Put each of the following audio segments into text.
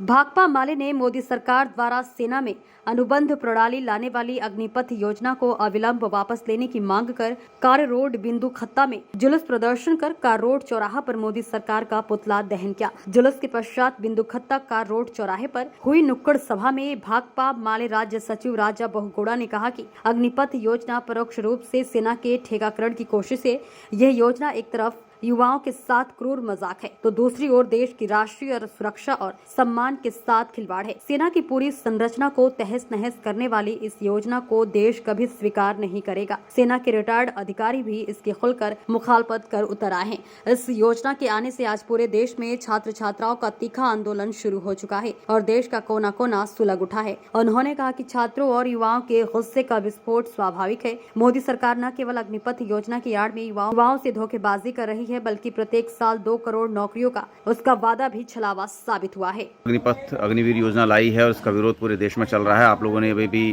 भाकपा माले ने मोदी सरकार द्वारा सेना में अनुबंध प्रणाली लाने वाली अग्निपथ योजना को अविलंब वापस लेने की मांग कर कार रोड बिंदु खत्ता में जुलूस प्रदर्शन कर कार रोड चौराहा पर मोदी सरकार का पुतला दहन किया। जुलूस के पश्चात बिंदु खत्ता कार रोड चौराहे पर हुई नुक्कड़ सभा में भाकपा माले राज्य सचिव राजा बहुगुणा ने कहा कि अग्निपथ योजना परोक्ष रूप से सेना के ठेकाकरण की कोशिश है। यह योजना एक तरफ युवाओं के साथ क्रूर मजाक है तो दूसरी ओर देश की राष्ट्रीय सुरक्षा और सम्मान के साथ खिलवाड़ है। सेना की पूरी संरचना को तहस नहस करने वाली इस योजना को देश कभी स्वीकार नहीं करेगा। सेना के रिटायर्ड अधिकारी भी इसकी खुलकर मुखालफत कर उतर आए हैं। इस योजना के आने से आज पूरे देश में छात्र छात्राओं का तीखा आंदोलन शुरू हो चुका है और देश का कोना कोना सुलग उठा है। उन्होंने कहा कि छात्रों और युवाओं के गुस्से का विस्फोट स्वाभाविक है। मोदी सरकार न केवल अग्निपथ योजना की आड़ में युवाओं से धोखेबाजी कर रही है बल्कि प्रत्येक साल 2 करोड़ नौकरियों का उसका वादा भी छलावा साबित हुआ है। अग्निपथ अग्निवीर योजना लाई है और उसका विरोध पूरे देश में चल रहा है। आप लोगों ने अभी भी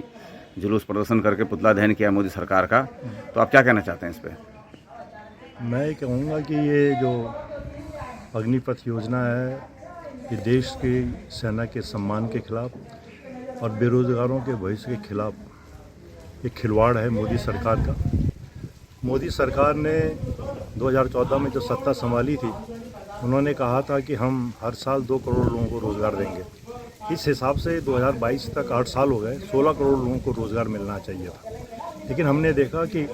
जुलूस प्रदर्शन करके पुतला दहन किया मोदी सरकार का, तो आप क्या कहना चाहते हैं इस पे? मैं कहूँगा कि ये जो अग्निपथ योजना है ये देश की सेना के सम्मान के खिलाफ और बेरोजगारों के भविष्य के खिलाफ एक खिलवाड़ है मोदी सरकार का। मोदी सरकार ने 2014 में जो सत्ता संभाली थी उन्होंने कहा था कि हम हर साल 2 करोड़ लोगों को रोज़गार देंगे। इस हिसाब से 2022 तक 8 साल हो गए, 16 करोड़ लोगों को रोज़गार मिलना चाहिए था। लेकिन हमने देखा कि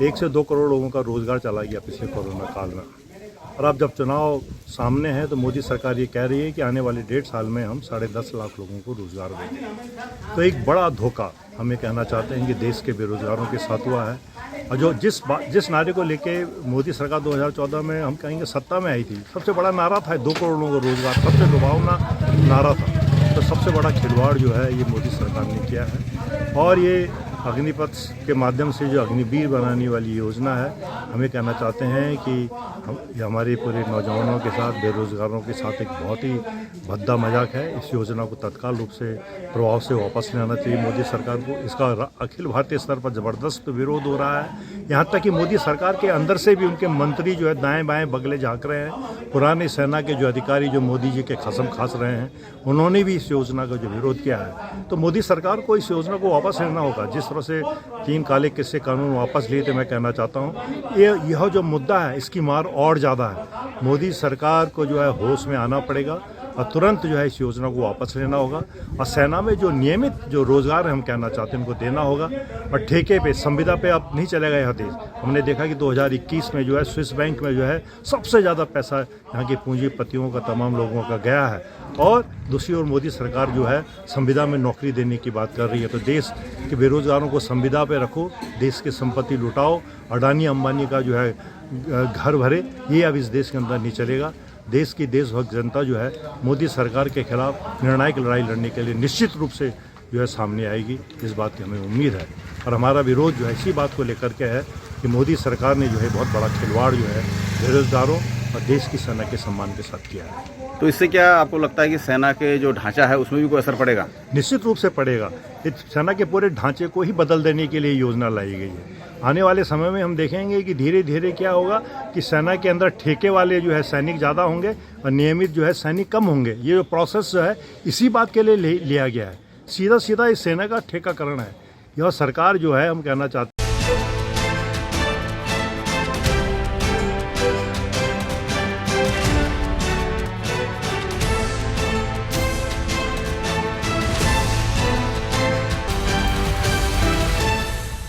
1 से 2 करोड़ लोगों का रोज़गार चला गया पिछले कोरोना काल में। और अब जब चुनाव सामने है तो मोदी सरकार ये कह रही है कि आने वाले 1.5 साल में हम 10.5 लाख लोगों को रोज़गार देंगे। तो एक बड़ा धोखा हमें कहना चाहते हैं कि देश के बेरोजगारों के साथ हुआ है। और जो जिस नारे को लेके मोदी सरकार 2014 में हम कहेंगे सत्ता में आई थी, सबसे बड़ा नारा था 2 करोड़ लोगों को रोज़गार, सबसे लुभावना नारा था। तो सबसे बड़ा खिलवाड़ जो है ये मोदी सरकार ने किया है। और ये अग्निपथ के माध्यम से जो अग्निवीर बनाने वाली योजना है, हमें कहना चाहते हैं कि हमारे पूरे नौजवानों के साथ, बेरोजगारों के साथ एक बहुत ही भद्दा मजाक है। इस योजना को तत्काल रूप से प्रभाव से वापस लेना चाहिए मोदी सरकार को। इसका अखिल भारतीय स्तर पर ज़बरदस्त विरोध हो रहा है। यहाँ तक कि मोदी सरकार के अंदर से भी उनके मंत्री जो है दाएँ बाएँ बगले झाँक रहे हैं। पुराने सेना के जो अधिकारी जो मोदी जी के कसम खास रहे हैं उन्होंने भी इस योजना का जो विरोध किया है। तो मोदी सरकार को इस योजना को वापस लेना होगा। जिस तरह से 3 काले किस्से कानून वापस लिए थे, मैं कहना चाहता हूँ यह जो मुद्दा है इसकी मार और ज़्यादा है। मोदी सरकार को जो है होश में आना पड़ेगा और तुरंत जो है इस योजना को वापस लेना होगा और सेना में जो नियमित जो रोज़गार है हम कहना चाहते हैं उनको देना होगा। और ठेके पे, संविदा पे अब नहीं चलेगा यह देश। हमने देखा कि 2021 में जो है स्विस बैंक में जो है सबसे ज़्यादा पैसा यहाँ के पूंजीपतियों का, तमाम लोगों का गया है। और दूसरी ओर मोदी सरकार जो है संविदा में नौकरी देने की बात कर रही है। तो देश के बेरोजगारों को संविदा पे रखो, देश की संपत्ति लुटाओ, अडानी अंबानी का जो है घर भरे, ये अब इस देश के अंदर नहीं चलेगा। देश की देशभक्त जनता जो है मोदी सरकार के खिलाफ निर्णायक लड़ाई लड़ने के लिए निश्चित रूप से जो है सामने आएगी। इस बात की हमें उम्मीद है और हमारा विरोध जो है इसी बात को लेकर के है कि मोदी सरकार ने जो है बहुत बड़ा खिलवाड़ जो है बेरोजगारों और देश की सेना के सम्मान के साथ किया है। तो इससे क्या आपको लगता है कि सेना के जो ढांचा है उसमें भी कोई असर पड़ेगा? निश्चित रूप से पड़ेगा। इस सेना के पूरे ढांचे को ही बदल देने के लिए योजना लाई गई है। आने वाले समय में हम देखेंगे कि धीरे धीरे क्या होगा कि सेना के अंदर ठेके वाले जो है सैनिक ज़्यादा होंगे और नियमित जो है सैनिक कम होंगे। ये जो प्रोसेस जो है इसी बात के लिए लिया गया है। सीधा सीधा इस सेना का ठेकाकरण है। यह सरकार जो है हम कहना चाहते